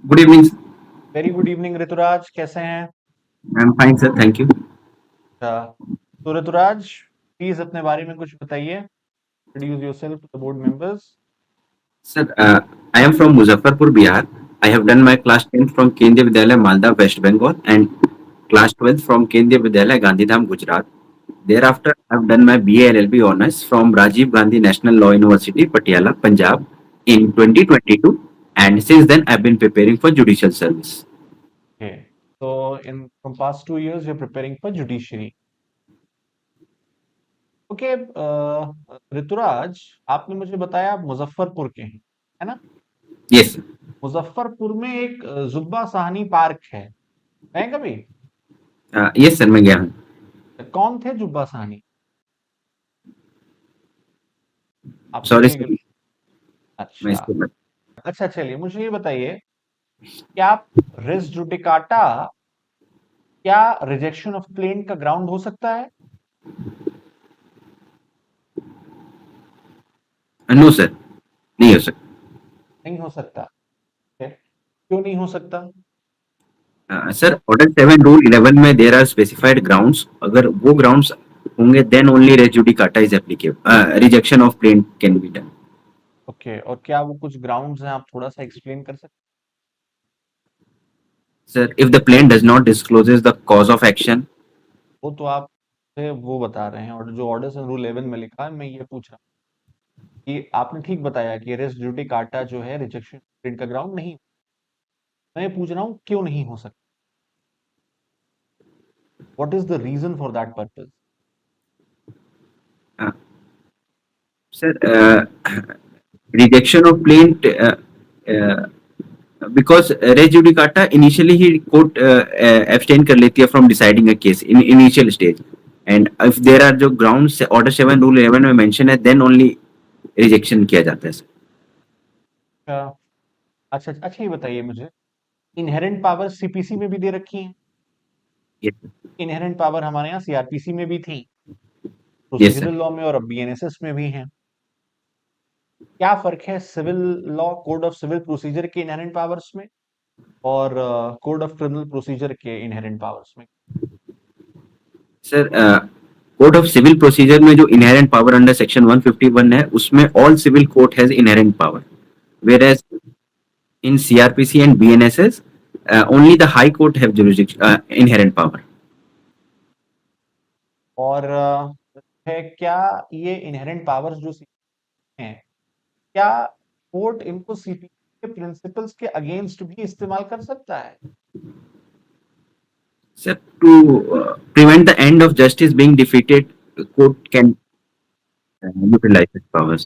Good evening. Very good evening Rituraj, कैसे हैं? I am fine sir, thank you. अच्छा, तो ऋतुराज प्लीज अपने बारे में कुछ बताइए। Introduce yourself to the board members. Sir, I am from Muzaffarpur, Bihar. I have done my class 10th from Kendriya Vidyalaya, Malda, West Bengal, and class 12th from Kendriya Vidyalaya, Gandhidham, Gujarat. Thereafter, I have done my BA LLB honors from Rajiv Gandhi National Law University, Patiala, Punjab, in 2022, and since then, I've been preparing for judicial service. Okay, तो in from past 2 years you are preparing for judiciary. Okay, Rituraj, आपने मुझे बताया आप मुजफ्फरपुर के हैं, है ना? Yes, sir. Muzaffarpur में एक जुब्बा साहनी पार्क है, गए कभी? Yes, sir, मैं गया हूँ. कौन थे जुब्बा साहनी? आप Sorry, सुनेंगे sir, कि नहीं? मैं अच्छा। इसके बाद. अच्छा, चलिए मुझे ये बताइए कि आप रेस जुडिकाटा क्या रिजेक्शन ऑफ क्लेम का ग्राउंड हो सकता है? No, sir, नहीं हो सकता. नहीं हो सकता। है? क्यों नहीं हो सकता? सर, ऑर्डर 7 रूल 11 में देर आर स्पेसिफाइड ग्राउंड्स. अगर वो ग्राउंड्स होंगे then only res judicata is applicable. Rejection of claim can be done. Okay, और क्या वो कुछ ग्राउंड्स हैं, आप थोड़ा सा एक्सप्लेन कर सकते sir, if the plaint does not discloses the cause of action. हैं? वो तो आप वो बता रहे हैं, और जो ऑर्डर्स इन रूल 11 में लिखा है, मैं ये पूछ रहा हूँ कि आपने ठीक बताया कि रेस जुडिकाटा जो है रिजेक्शन क्लेम का ग्राउंड नहीं। मैं पूछ रहा हूँ क्यों नहीं हो सकता? What is the reason for that purpose? Sir, rejection of plaint because res judicata initially ही कोर्ट एब्सटेन कर लेती है from deciding a case in initial stage. And if there are जो ग्राउंड्स ऑर्डर 7 रूल 11 में mention है then only rejection किया जाता है सर. अच्छा अच्छा, ये बताइए मुझे, इनहेरेंट पावर सीपीसी में भी दे रखी है। यस. इनहेरेंट पावर हमारे यहाँ सीआरपीसी में भी थी, यस सर. प्रोसीजरल लॉ में, और अब बीएनएसएस में भी है। क्या फर्क है civil law code of civil procedure के इनहेरेंट पावर्स में और कोड ऑफ क्रिमिनल प्रोसीजर के इनहेरेंट पावर्स में? Sir, code of civil procedure में जो इनहेरेंट पावर अंडर सेक्शन 151 है उसमें all civil court has inherent power, whereas in CrPC and BNSS only the high court have jurisdiction inherent power. और है क्या ये inherent powers जो हैं, क्या कोर्ट इनको सीपीसी के प्रिंसिपल्स के अगेंस्ट भी इस्तेमाल कर सकता है? Sir, to prevent the end of justice being defeated, the court can utilize its powers.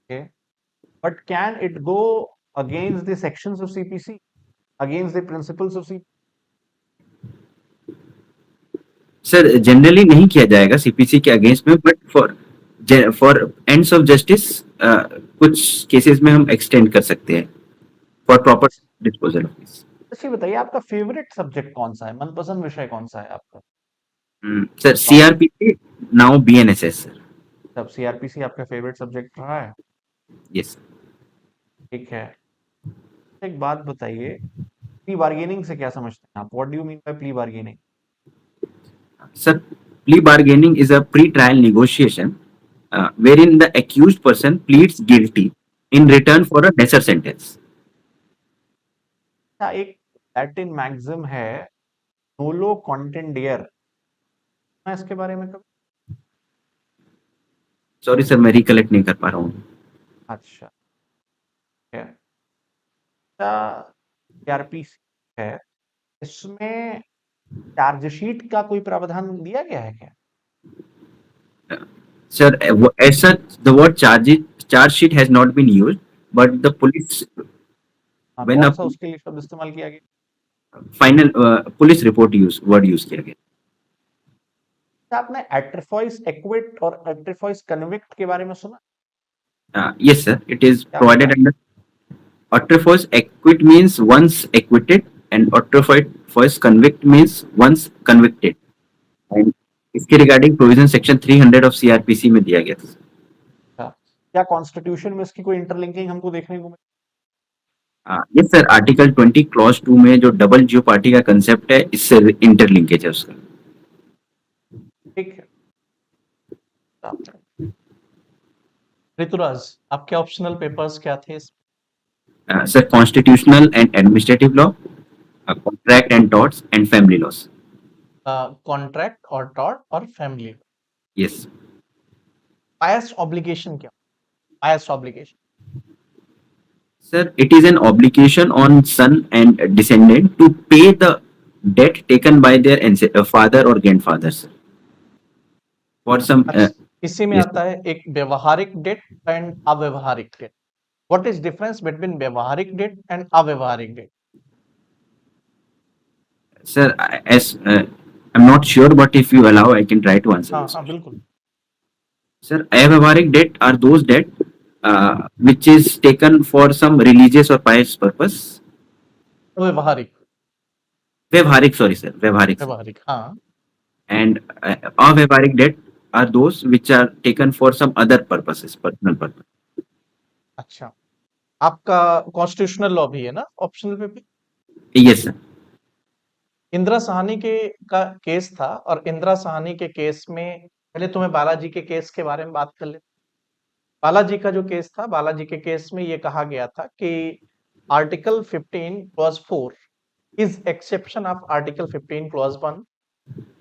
Okay, but can it go against the sections of CPC, against the principles of CPC? Sir, generally नहीं किया जाएगा CPC के against में, but for ends of justice कुछ cases में हम extend कर सकते हैं for proper disposal of case. अच्छा, बताइए आपका फेवरेट सब्जेक्ट कौन सा है, मनपसंद विषय कौन सा है आपका? Sir, CrPC now BNSS sir. तब सीआरपीसी आपका फेवरेट सब्जेक्ट रहा है? यस. ठीक है। एक बात बताइए, प्ली बार्गेनिंग से क्या समझते हैं आप? What do you mean by plea bargaining? Sir, plea bargaining is a pre-trial negotiation wherein the accused person pleads guilty in return for a lesser sentence. अच्छा, एक लैटिन मैक्सिम है, नोलो कॉन्टेंडियर, मैं इसके बारे में कभी? सॉरी सर, मैं रिकलेक्ट नहीं कर पा रहा हूँ. अच्छा, है। सीआरपीसी है, इसमें चार्जशीट का कोई प्रावधान दिया गया है क्या? Sir, as such, the word charge sheet has not been used, but the police हाँ, when कौन a सा उसके लिए शब्द इस्तेमाल किया गया? final police report use किया गया. अच्छा, आपने एट्रिफॉइस एक्विट और एट्रिफॉइस कन्विक्ट के बारे में सुना? Yes sir, it is क्या होता provided है? under atrefous acquit means once acquitted and atrefous convict means once convicted. And इसके regarding provision section 300 of CrPC में दिया गया था. अच्छा, क्या कॉन्स्टिट्यूशन में इसकी कोई इंटरलिंकिंग हमको देखने को मिली? यस सर, आर्टिकल 20 क्लॉज 2 में जो डबल जियो पार्टी का कंसेप्ट है, इससे इंटरलिंकेज है उसका। ठीक है। ऋतुराज, आपके ऑप्शनल पेपर्स क्या थे इस? Sir, constitutional and administrative law, contract and torts and family loss. Contract और टॉर्ट और फैमिली। यस बायस ऑब्लिगेशन क्या? बायस obligation. sir, it is an obligation on son and descendant to pay the debt taken by their father or grandfathers for some अच्छा, इसी में yes आता है एक व्यवहारिक डेट एंड अव्यवहारिक debt. What is difference between व्यवहारिक डेट एंड अव्यवहारिक debt? sir, as I'm not sure, but if you allow I can try to answer हाँ this हाँ question. बिल्कुल। Sir, avyavaharic debt are those debt which is taken for some religious or pious purpose. व्यवहारिक। Vyavharik, sorry sir, vyavharik sir. व्यवहारिक हाँ। And avyavaharic debt are those which are taken for some other purposes, personal purpose. अच्छा, आपका constitutional law भी है ना optional पे भी? Yes sir. इंदिरा साहनी के का केस था, और इंदिरा साहनी के केस में पहले तो मैं बालाजी के केस के बारे में बात कर लेता। बालाजी का जो केस था, बालाजी के केस में ये कहा गया था कि article 15 clause 4 is exception of Article 15 clause 1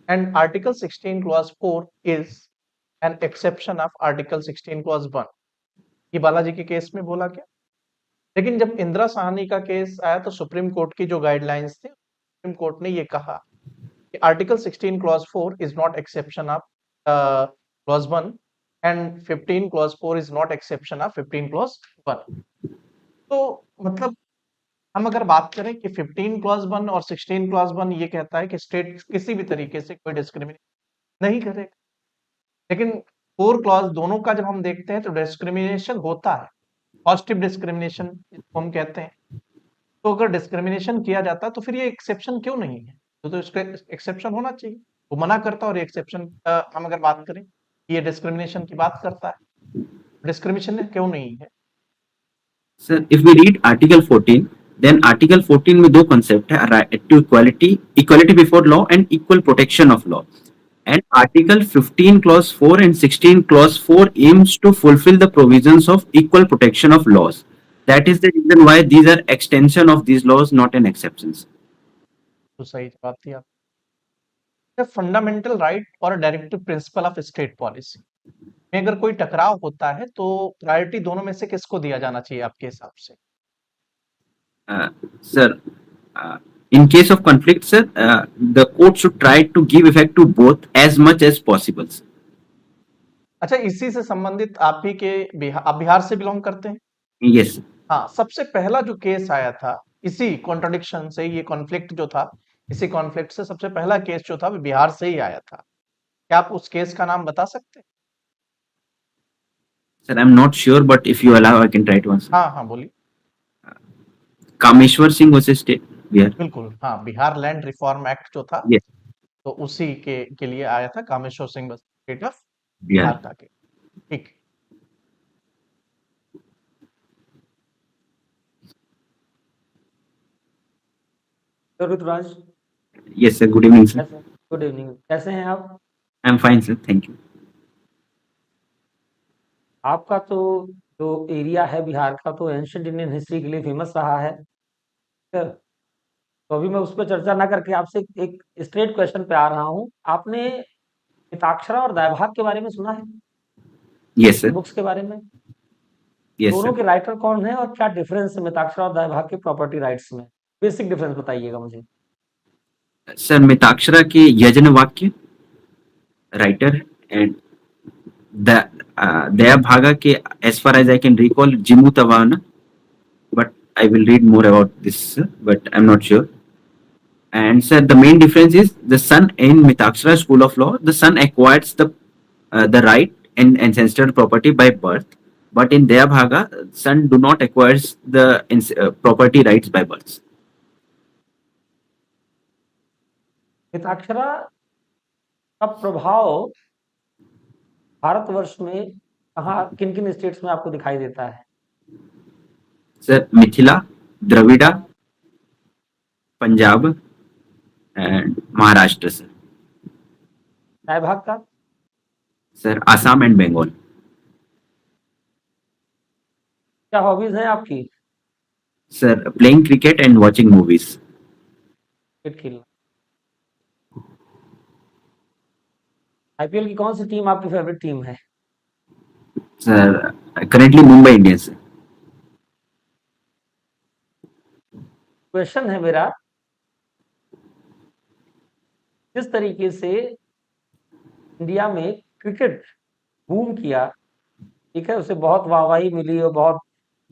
and Article 16 clause 4 is an exception of Article 16 clause 1। ये बालाजी के केस में बोला गया। लेकिन जब इंदिरा साहनी का केस आया तो सुप्रीम कोर्ट की जो गाइडलाइंस थे, सुप्रीम कोर्ट ने ये कहा कि article 16 clause 4 is not exception of clause 1 and 15 clause 4 is not exception of 15 clause 1। तो मतलब हम अगर बात करें कि 15 क्लॉज 1 और 16 क्लॉज 1 ये कहता है कि स्टेट किसी भी तरीके से कोई डिस्क्रिमिनेशन नहीं करेगा, लेकिन 4 क्लॉज दोनों का जब हम देखते हैं तो डिस्क्रिमिनेशन होता है, पॉजिटिव डिस्क्रिमिनेशन जिसको हम कहते हैं। तो अगर डिस्क्रिमिनेशन किया जाता है तो फिर ये एक्सेप्शन क्यों नहीं है? तो इसका एक्सेप्शन होना चाहिए। वो मना करता है और एक्सेप्शन हम अगर बात करें, ये डिस्क्रिमिनेशन की बात करता है, डिस्क्रिमिनेशन क्यों नहीं है? Sir, if we read Article 14, then Article 14 में दो concept है, right to equality, equality before law and equal protection of law. And Article 15 clause 4 and 16 clause 4 aims to fulfill the provisions of equal protection of laws. That is the reason why these are extension of these laws, not an exceptions. तो सही जवाब दिया। Fundamental right और directive principle of state policy में अगर कोई टकराव होता है तो प्रायोरिटी दोनों में से किसको दिया जाना चाहिए आपके हिसाब से? Sir, in case of conflict, sir, the court should try to give effect to both as much as possible. Sir. अच्छा, इसी से संबंधित आप ही के आप बिहार से बिलोंग करते हैं? Yes. Sir. हाँ, सबसे पहला जो केस आया था इसी कॉन्ट्रडिक्शन से, ये कॉन्फ्लिक्ट जो था, इसी कॉन्फ्लिक्ट से सबसे पहला केस जो था वो बिहार से ही आया था। क्या आप उस केस का नाम बता सकते हैं? Sir, I'm not sure, but if you allow, I can try to answer. हाँ हाँ बोलिए। Kameshwar Singh versus state Bihar. बिल्कुल हाँ, बिहार लैंड रिफॉर्म एक्ट जो था Yes. तो उसी के लिए आया था, कामेश्वर सिंह स्टेट ऑफ बिहार। बिहार का केस। ठीक। तो Rituraj, Yes, sir. Good evening, sir. Good evening, कैसे हैं आप? I'm fine, sir. Thank you. आपका तो जो एरिया है बिहार का तो एंशियंट इंडियन हिस्ट्री के लिए फेमस रहा है। तो अभी मैं उस पर चर्चा ना करके आपसे एक स्ट्रेट क्वेश्चन पे आ रहा हूँ। आपने मिताक्षरा और दैवभाग के बारे में सुना है? Yes, sir. बुक्स के बारे में? Yes, दोनों sir. के राइटर कौन है और क्या डिफरेंस है मिताक्षरा और दैवभाग के प्रॉपर्टी राइट्स में? बेसिक डिफरेंस बताइएगा मुझे। सर, मिताक्षरा के यजन वाक्य राइटर एंड दया भागा के as far as I can recall जिमू तवाना, but I will read more about this, sir, but I'm not sure. And sir, the main difference is the son in Mitakshara school of law, the son acquires the right and ancestral property by birth, but in Daya Bhaga, son do not acquires the property rights by birth. Mitakshara का प्रभाव भारतवर्ष में कहाँ, किन किन states में आपको दिखाई देता है? Sir, Mithila, Dravida, Punjab and Maharashtra sir. राय भाग का? Sir Assam and Bengal. क्या हॉबीज हैं आपकी? Sir playing cricket and watching movies. Cricket खेलना। आईपीएल की कौन सी टीम आपकी फेवरेट टीम है? Sir currently Mumbai Indians. Question है मेरा, किस तरीके से इंडिया में क्रिकेट बूम किया, ठीक है, उसे बहुत वाहवाही मिली और बहुत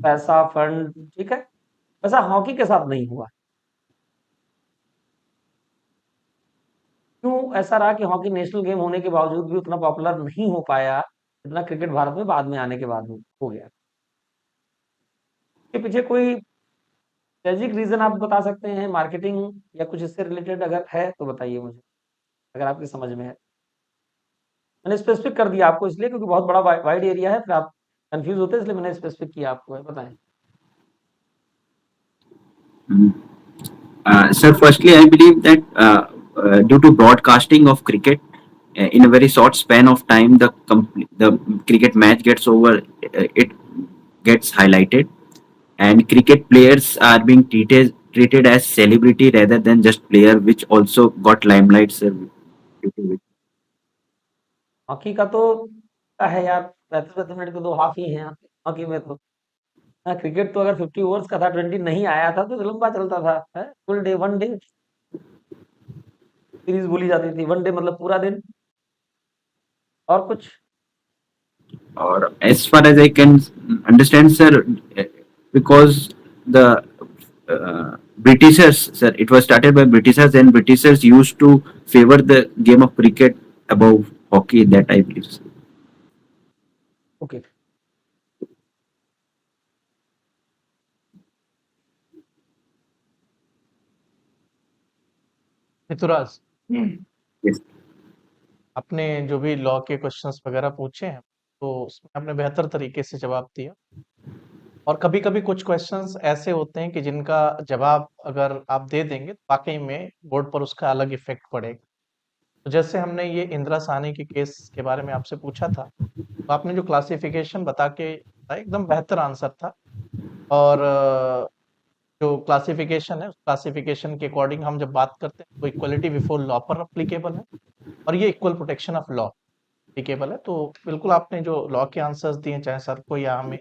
पैसा फंड, ठीक है, वैसा हॉकी के साथ नहीं हुआ। क्यों ऐसा रहा कि हॉकी नेशनल गेम होने के बावजूद भी उतना पॉपुलर नहीं हो पाया जितना क्रिकेट भारत में बाद में आने के बाद हो गया? इसके पीछे कोई स्ट्रेटेजिक रीजन आप बता सकते हैं, मार्केटिंग या कुछ इससे रिलेटेड अगर है तो बताइए मुझे, अगर आपकी समझ में है। मैंने स्पेसिफिक कर दिया आपको इसलिए क्योंकि बहुत बड़ा वाइड एरिया है, फिर आप कंफ्यूज होते हैं, इसलिए मैंने स्पेसिफिक किया आपको, बताएं। Sir, firstly, I believe that due to broadcasting of cricket in a very short span of time, the cricket match gets over. It gets highlighted, and cricket players are being treated as celebrity rather than just player, which also got limelight, sir. Due to which. Hockey का तो क्या है यार, 35-35 minute के 2 half ही हैं hockey में तो। हाँ, क्रिकेट तो अगर 50 ओवर्स का था, 20 नहीं आया था तो लंबा चलता था, है? फुल डे, 1 डे सीरीज बोली जाती थी। 1 डे मतलब पूरा दिन। और कुछ? Or as far as I can understand, sir, because the Britishers, sir, it was started by Britishers, and Britishers used to favor the game of cricket above hockey. That I believe. Sir. Okay. Rituraj, Yes. आपने जो भी law के questions वगैरह पूछे हैं तो उसमें आपने बेहतर तरीके से जवाब दिया। और कभी-कभी कुछ क्वेश्चंस ऐसे होते हैं कि जिनका जवाब अगर आप दे देंगे तो वाकई में बोर्ड पर उसका अलग इफेक्ट पड़ेगा। तो जैसे हमने ये इंदिरा साहनी के केस के बारे में आपसे पूछा था, तो आपने जो क्लासिफिकेशन बता के बताया, एकदम बेहतर आंसर था। और जो क्लासिफिकेशन है, उस क्लासिफिकेशन के अकॉर्डिंग हम जब बात करते हैं तो इक्वलिटी बिफोर लॉ पर अप्लीकेबल है, और ये equal protection of law applicable है। तो बिल्कुल आपने जो लॉ के आंसर्स दिए, चाहे सर को या हमें,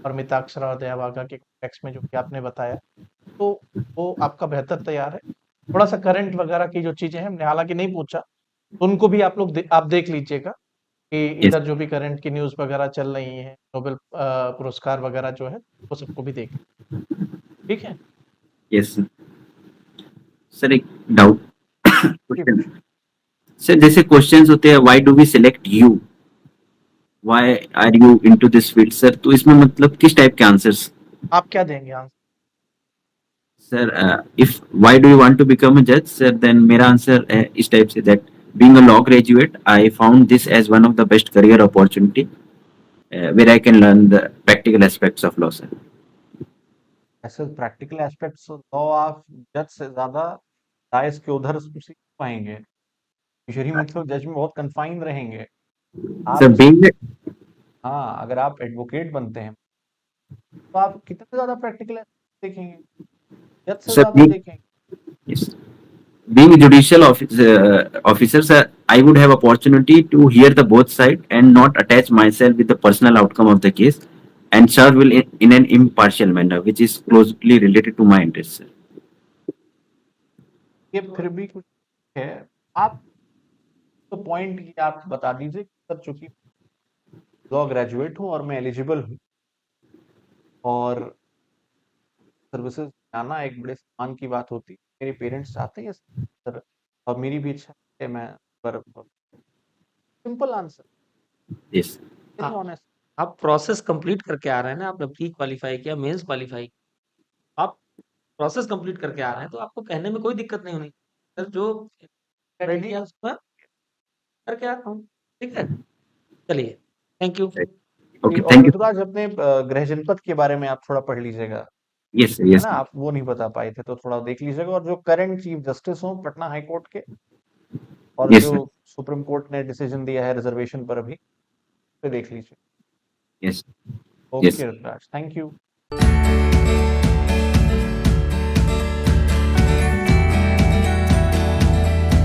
और मिताक्षरा और दयाभागा के टेक्स्ट में जो कि आपने बताया, तो वो आपका बेहतर तैयार है। थोड़ा सा करंट वगैरह की जो चीजें हैं हमने हालांकि नहीं पूछा, तो उनको भी आप लोग आप देख लीजिएगा कि Yes. इधर जो भी करंट की न्यूज वगैरह चल रही है, नोबेल पुरस्कार वगैरह जो है, वो सबको भी देख, ठीक है। Yes. Sir. Sir, एक डाउट जी, क्वेश्चन. सर जैसे क्वेश्चंस होते हैं, why do we select you, why are you into this field, sir, तो इसमें मतलब किस टाइप के आंसर्स? आप क्या देंगे answer? Sir, if why do you want to become a judge, sir? Then मेरा आंसर इस टाइप से that being a law graduate, I found this as one of the best career opportunity where I can learn the practical aspects of law, sir. ऐसे practical aspects law आप जज से ज्यादा science के उधर सीख पाएंगे। यूजुअली में तो जज में बहुत कन्फाइन रहेंगे Sir, आप। being हाँ, अगर आप एडवोकेट बनते हैं तो आप कितने ज्यादा प्रैक्टिकल देखेंगे, जज से sir, ज्यादा देखेंगे। yes, being a judicial officer, sir, I would have opportunity to hear the both side and not attach myself with the personal outcome of the case, and serve will in an impartial manner, which is closely related to my interests, sir. ये फिर भी कुछ है, आप तो point ये आप बता दीजिए कि सर चूंकि लॉ ग्रेजुएट हूँ और मैं एलिजिबल हूँ और सर्विसेज आना एक बड़े सम्मान की बात होती है। मेरे पेरेंट्स चाहते हैं सर, और मेरी भी इच्छा है मैं पर। Simple answer, Yes. आप ऑनेस्ट। आप प्रोसेस कंप्लीट करके आ रहे हैं ना, आपने प्री क्वालिफाई किया, मेंस क्वालिफाई, आप प्रोसेस कंप्लीट करके आ रहे हैं, तो आपको कहने में कोई दिक्कत नहीं होनी। सर जो क्राइटेरिया उसका करके आता हूँ, ठीक है। चलिए, थैंक यू। Okay. और Thank you. ऋतुराज, अपने गृह जनपद के बारे में आप थोड़ा पढ़ लीजिएगा। Yes, sir. है Yes, ना, sir. आप वो नहीं बता पाए थे, तो थोड़ा देख लीजिएगा। और जो करंट चीफ जस्टिस हो पटना हाई कोर्ट के, और Yes, जो sir. सुप्रीम कोर्ट ने डिसीजन दिया है रिजर्वेशन पर अभी, पे देख लीजिए। Yes. Yes. Okay Rituraj, thank you.